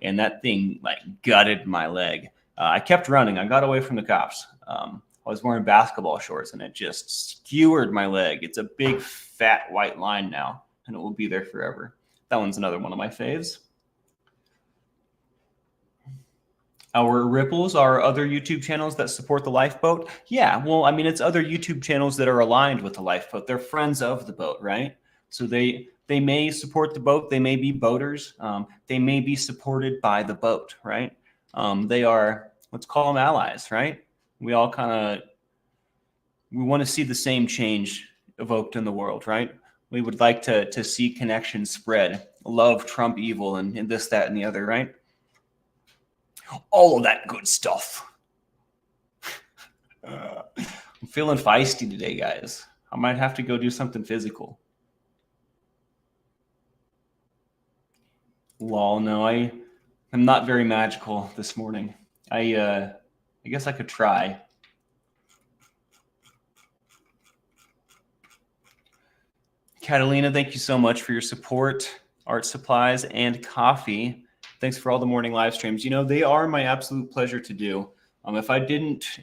and that thing like gutted my leg. I kept running. I got away from the cops. I was wearing basketball shorts, and it just skewered my leg. It's a big, fat, white line now, and it will be there forever. That one's another one of my faves. Our ripples are other YouTube channels that support the lifeboat. Yeah, well, I mean, it's other YouTube channels that are aligned with the lifeboat. They're friends of the boat, right? So they may support the boat. They may be boaters. They may be supported by the boat, right? They are, let's call them allies, right? We all we want to see the same change evoked in the world, right? We would like to see connections spread, love trump evil, and this, that, and the other, right? All of that good stuff. I'm feeling feisty today, guys. I might have to go do something physical. Lol, no, I am not very magical this morning. I guess I could try. Catalina, thank you so much for your support, art supplies, and coffee. Thanks for all the morning live streams. You know, they are my absolute pleasure to do. If I didn't,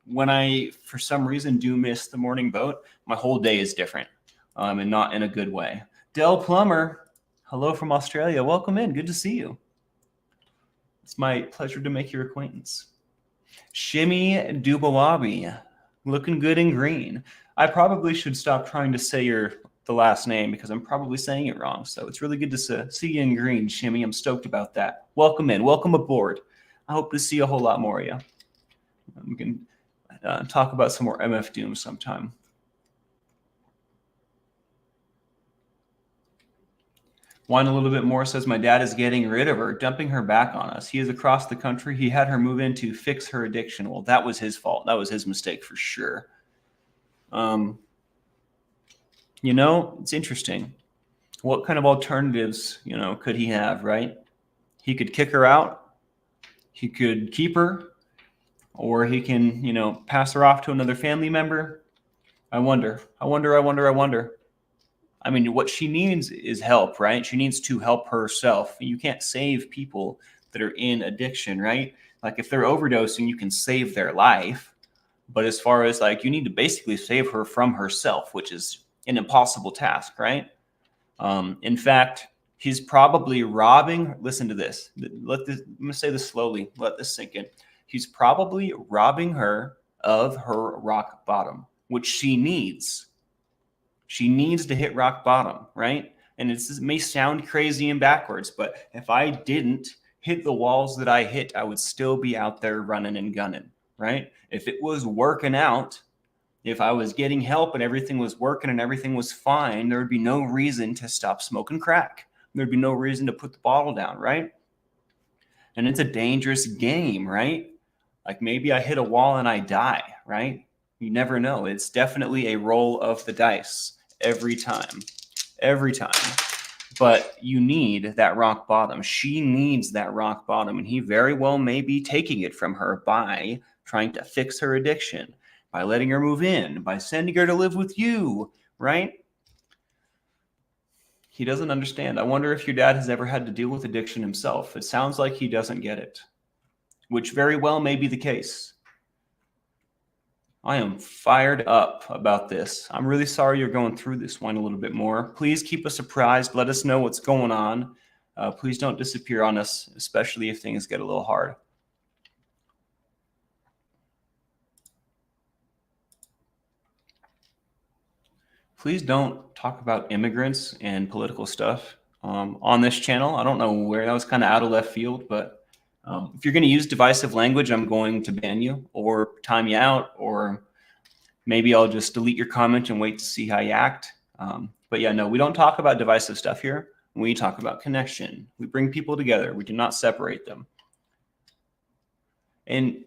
when I, for some reason, do miss the morning boat, my whole day is different, and not in a good way. Del Plummer, hello from Australia. Welcome in. Good to see you. It's my pleasure to make your acquaintance. Shimmy Dubawabi, looking good in green. I probably should stop trying to say the last name because I'm probably saying it wrong. So it's really good to see you in green, Shimmy. I'm stoked about that. Welcome in. Welcome aboard. I hope to see a whole lot more of you. We can talk about some more MF Doom sometime. Whine a little bit more says, my dad is getting rid of her, dumping her back on us. He is across the country. He had her move in to fix her addiction. Well, that was his fault. That was his mistake for sure. You know, it's interesting. What kind of alternatives, could he have, right? He could kick her out. He could keep her. Or he can, pass her off to another family member. I wonder. I mean, what she needs is help, right? She needs to help herself. You can't save people that are in addiction, right? Like if they're overdosing, you can save their life. But as far as like, you need to basically save her from herself, which is an impossible task, right? In fact, he's probably robbing. Listen to this. I'm going to say this slowly. Let this sink in. He's probably robbing her of her rock bottom, which she needs. She needs to hit rock bottom, right? And it may sound crazy and backwards, but if I didn't hit the walls that I hit, I would still be out there running and gunning, right? If it was working out, if I was getting help and everything was working and everything was fine, there would be no reason to stop smoking crack. There'd be no reason to put the bottle down, right? And it's a dangerous game, right? Like maybe I hit a wall and I die, right? You never know. It's definitely a roll of the dice every time. Every time. But you need that rock bottom. She needs that rock bottom, and he very well may be taking it from her by trying to fix her addiction, by letting her move in, by sending her to live with you, right? He doesn't understand. I wonder if your dad has ever had to deal with addiction himself. It sounds like he doesn't get it, which very well may be the case. I am fired up about this. I'm really sorry you're going through this one a little bit more. Please keep us apprised. Let us know what's going on. Please don't disappear on us, especially if things get a little hard. Please don't talk about immigrants and political stuff on this channel. I don't know where that was kind of out of left field, but if you're going to use divisive language, I'm going to ban you or time you out, or maybe I'll just delete your comment and wait to see how you act. But yeah, no, we don't talk about divisive stuff here. We talk about connection. We bring people together. We do not separate them. And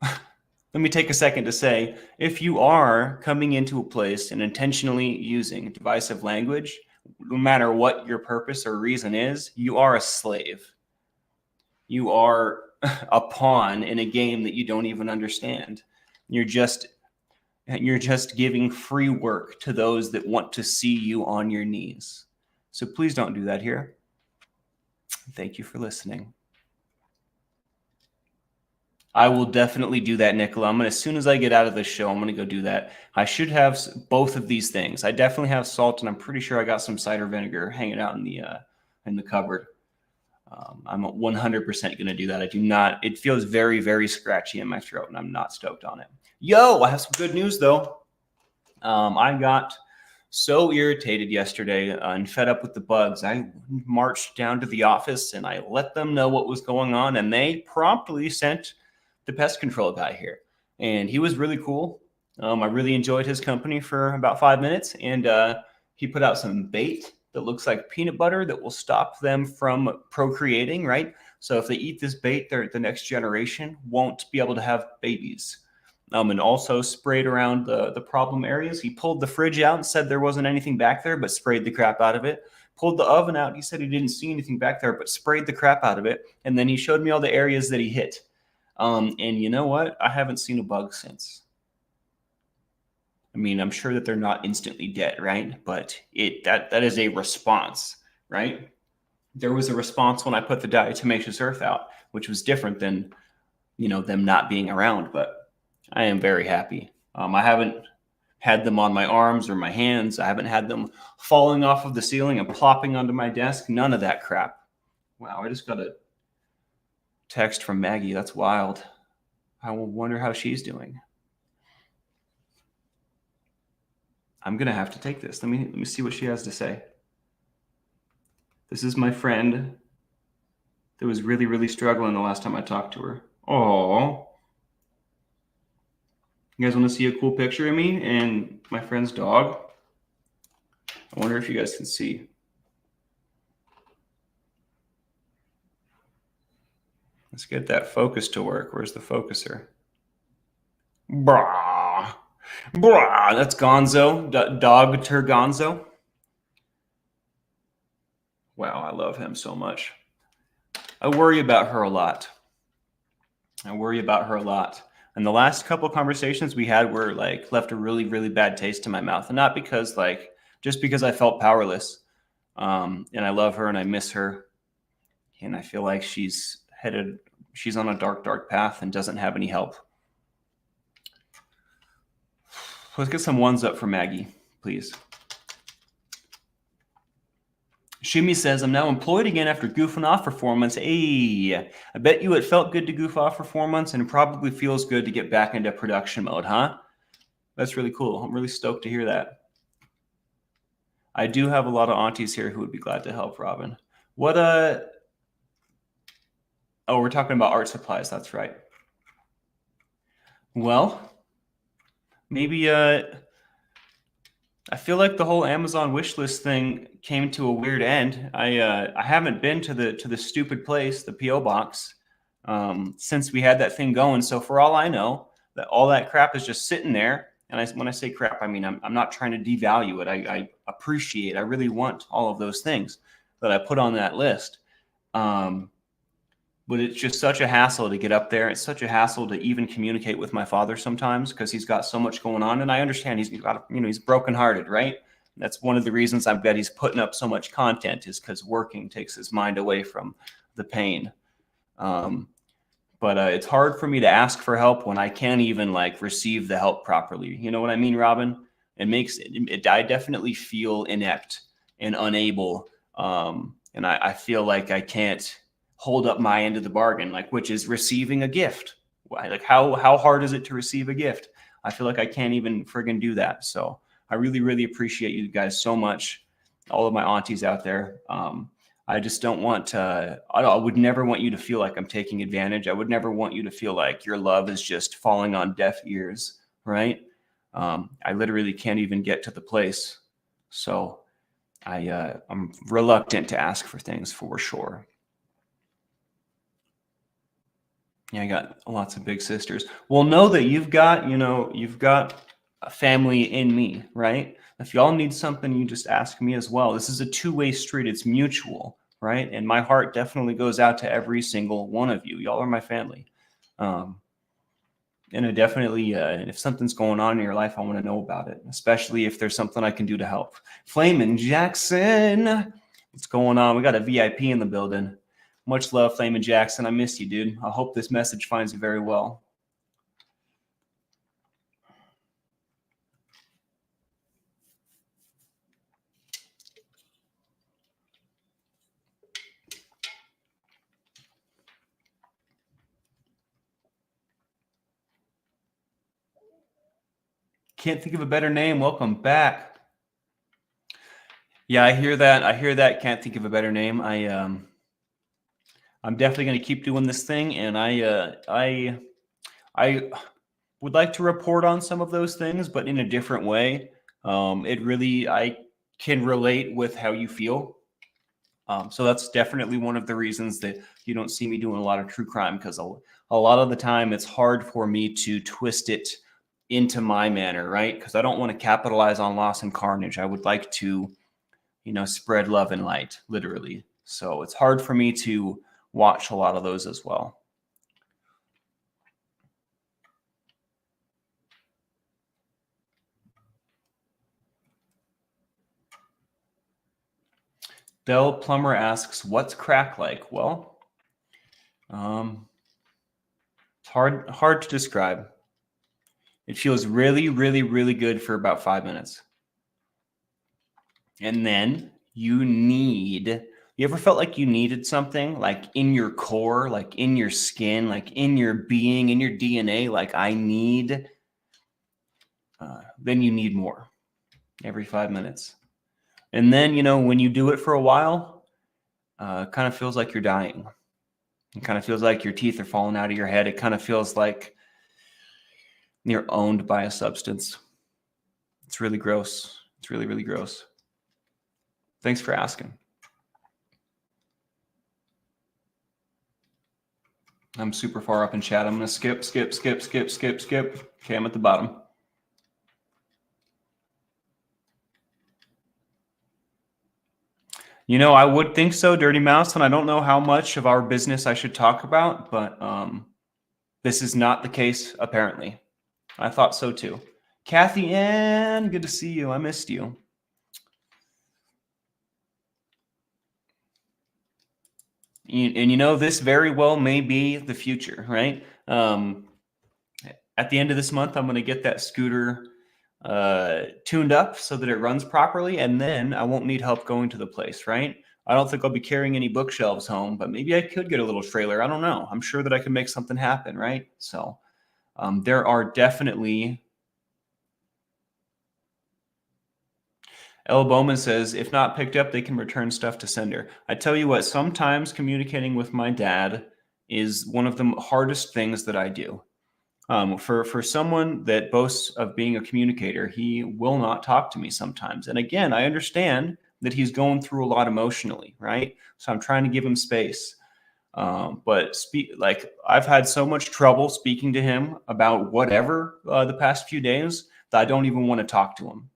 let me take a second to say, if you are coming into a place and intentionally using divisive language, no matter what your purpose or reason is, you are a slave. You are a pawn in a game that you don't even understand. You're just giving free work to those that want to see you on your knees. So please don't do that here. Thank you for listening. I will definitely do that, Nicola. As soon as I get out of this show, I'm going to go do that. I should have both of these things. I definitely have salt, and I'm pretty sure I got some cider vinegar hanging out in the cupboard. I'm 100% going to do that. I do not. It feels very, very scratchy in my throat, and I'm not stoked on it. Yo, I have some good news, though. I got so irritated yesterday and fed up with the bugs. I marched down to the office, and I let them know what was going on, and they promptly sent the pest control guy here. And he was really cool. I really enjoyed his company for about 5 minutes, and he put out some bait that looks like peanut butter that will stop them from procreating, right? So if they eat this bait, the next generation won't be able to have babies. And also sprayed around the problem areas. He pulled the fridge out and said there wasn't anything back there, but sprayed the crap out of it. Pulled the oven out. He said he didn't see anything back there, but sprayed the crap out of it. And then he showed me all the areas that he hit. And you know what? I haven't seen a bug since. I mean, I'm sure that they're not instantly dead, right? But that is a response, right? There was a response when I put the diatomaceous earth out, which was different than, them not being around. But I am very happy. I haven't had them on my arms or my hands. I haven't had them falling off of the ceiling and plopping onto my desk. None of that crap. Wow, I just got a text from Maggie. That's wild. I wonder how she's doing. I'm going to have to take this. Let me see what she has to say. This is my friend that was really, really struggling the last time I talked to her. Oh. You guys want to see a cool picture of me and my friend's dog? I wonder if you guys can see. Let's get that focus to work. Where's the focuser? Brah. Brah. That's Gonzo. Dog Gonzo. Wow, I love him so much. I worry about her a lot. And the last couple of conversations we had were left a really, really bad taste in my mouth. And not because just because I felt powerless. And I love her and I miss her. And I feel like she's on a dark, dark path and doesn't have any help. Let's get some ones up for Maggie, please. Shimi says, I'm now employed again after goofing off for 4 months. Hey, I bet you it felt good to goof off for 4 months, and it probably feels good to get back into production mode, huh? That's really cool. I'm really stoked to hear that. I do have a lot of aunties here who would be glad to help, Robin. What Oh, we're talking about art supplies. That's right. Well, maybe I feel like the whole Amazon wish list thing came to a weird end. I haven't been to the stupid place, the PO box, since we had that thing going. So for all I know, that all that crap is just sitting there. And when I say crap, I mean I'm not trying to devalue it. I appreciate. I really want all of those things that I put on that list. But it's just such a hassle to get up there. It's such a hassle to even communicate with my father sometimes because he's got so much going on. And I understand he's got, he's brokenhearted, right? That's one of the reasons I bet he's putting up so much content is because working takes his mind away from the pain. But it's hard for me to ask for help when I can't even like receive the help properly. You know what I mean, Robin? I definitely feel inept and unable. And I feel like I can't hold up my end of the bargain, like, which is receiving a gift. Like how hard is it to receive a gift? I feel like I can't even friggin' do that. So I really, really appreciate you guys so much. All of my aunties out there. I just don't want to, I would never want you to feel like I'm taking advantage. I would never want you to feel like your love is just falling on deaf ears, right? I literally can't even get to the place. So I'm reluctant to ask for things for sure. Yeah, I got lots of big sisters. Well, know that you've got a family in me, right? If y'all need something, you just ask me as well. This is a two-way street. It's mutual, right? And my heart definitely goes out to every single one of you. Y'all are my family. And I definitely, if something's going on in your life, I want to know about it, especially if there's something I can do to help. Flamin' Jackson, what's going on? We got a VIP in the building. Much love, Flamin' Jackson. I miss you, dude. I hope this message finds you very well. Can't think of a better name. Welcome back. Yeah, I hear that. I hear that. Can't think of a better name. I'm definitely going to keep doing this thing, and I would like to report on some of those things, but in a different way. I can relate with how you feel. So that's definitely one of the reasons that you don't see me doing a lot of true crime, because a lot of the time it's hard for me to twist it into my manner, right? Because I don't want to capitalize on loss and carnage. I would like to, spread love and light, literally. So it's hard for me to watch a lot of those as well. Dell Plumber asks, what's crack like? Well, it's hard to describe. It feels really, really, really good for about 5 minutes. And then you ever felt like you needed something like in your core, like in your skin, like in your being, in your DNA, like I need, then you need more every 5 minutes. And then, when you do it for a while, it kind of feels like you're dying. It kind of feels like your teeth are falling out of your head. It kind of feels like you're owned by a substance. It's really gross. It's really, really gross. Thanks for asking. I'm super far up in chat. I'm going to skip. Okay, I'm at the bottom. I would think so, Dirty Mouse, and I don't know how much of our business I should talk about, but this is not the case, apparently. I thought so, too. Kathy Ann, good to see you. I missed you. And this very well may be the future, right? At the end of this month, I'm going to get that scooter tuned up so that it runs properly, and then I won't need help going to the place, right? I don't think I'll be carrying any bookshelves home, but maybe I could get a little trailer. I don't know. I'm sure that I can make something happen, right? So there are definitely... El Bowman says, if not picked up, they can return stuff to sender. I tell you what, sometimes communicating with my dad is one of the hardest things that I do. For someone that boasts of being a communicator, he will not talk to me sometimes. And again, I understand that he's going through a lot emotionally, right? So I'm trying to give him space. But I've had so much trouble speaking to him about whatever the past few days that I don't even want to talk to him.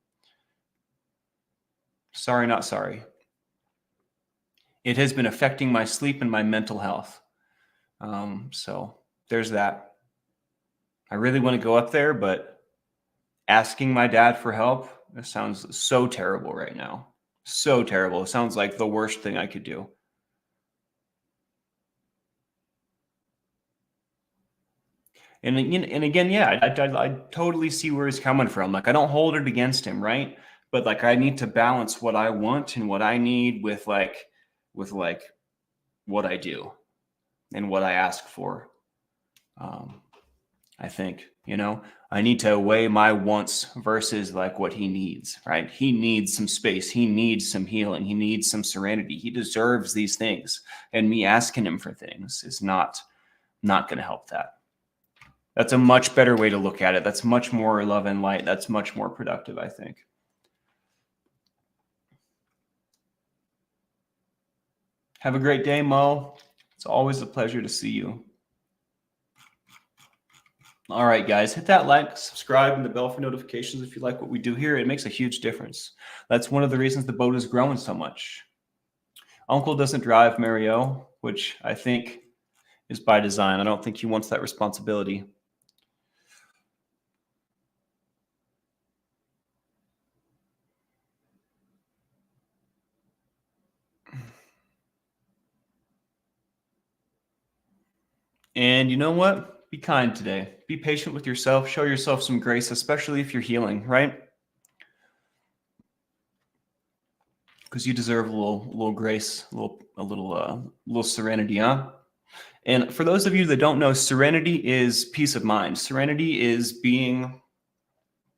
Sorry, not sorry. It has been affecting my sleep and my mental health. So there's that. I really want to go up there, but asking my dad for help, it sounds so terrible right now. So terrible. It sounds like the worst thing I could do. And again, yeah, I totally see where he's coming from. Like, I don't hold it against him, right? But like, I need to balance what I want and what I need with what I do and what I ask for. I think, I need to weigh my wants versus like what he needs, right? He needs some space. He needs some healing. He needs some serenity. He deserves these things. And me asking him for things is not going to help that. That's a much better way to look at it. That's much more love and light. That's much more productive, I think. Have a great day, Mo. It's always a pleasure to see you. All right, guys, hit that like, subscribe, and the bell for notifications if you like what we do here. It makes a huge difference. That's one of the reasons the boat is growing so much. Uncle doesn't drive Mario, which I think is by design. I don't think he wants that responsibility. And you know what? Be kind today. Be patient with yourself. Show yourself some grace, especially if you're healing, right? Because you deserve a little grace, a little serenity, huh? And for those of you that don't know, serenity is peace of mind. Serenity is being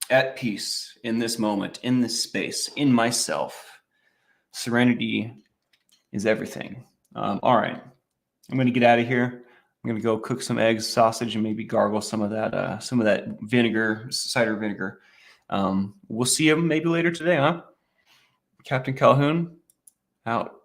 at peace in this moment, in this space, in myself. Serenity is everything. All right, I'm going to get out of here. I'm going to go cook some eggs, sausage, and maybe gargle some of that vinegar, cider vinegar. We'll see you maybe later today, huh? Captain Calhoun, out.